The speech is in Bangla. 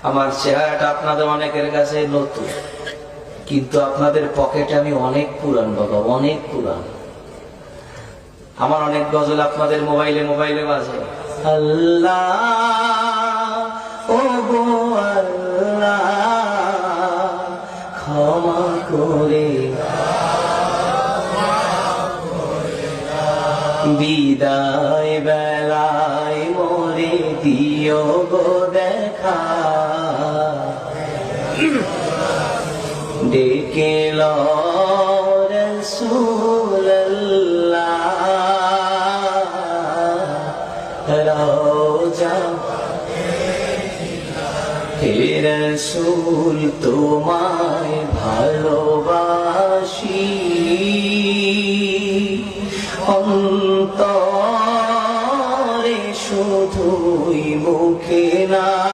আমার চেহারাটা আপনাদের অনেকের কাছে নতুন, কিন্তু আপনাদের পকেটে আমি অনেক পুরান বাবা, অনেক পুরান। আমার অনেক গজল আপনাদের মোবাইলে মোবাইলে বাজে। আল্লাহ ও গো আল্লাহ ক্ষমা করে বিদায় বেলায় মোরে দিও গো দেখা, ডেকে লো রাসূলুল্লাহ রওজা হে রাসূল তোমায় ভালোবাসি অন্তরে শুধুই মুখে না।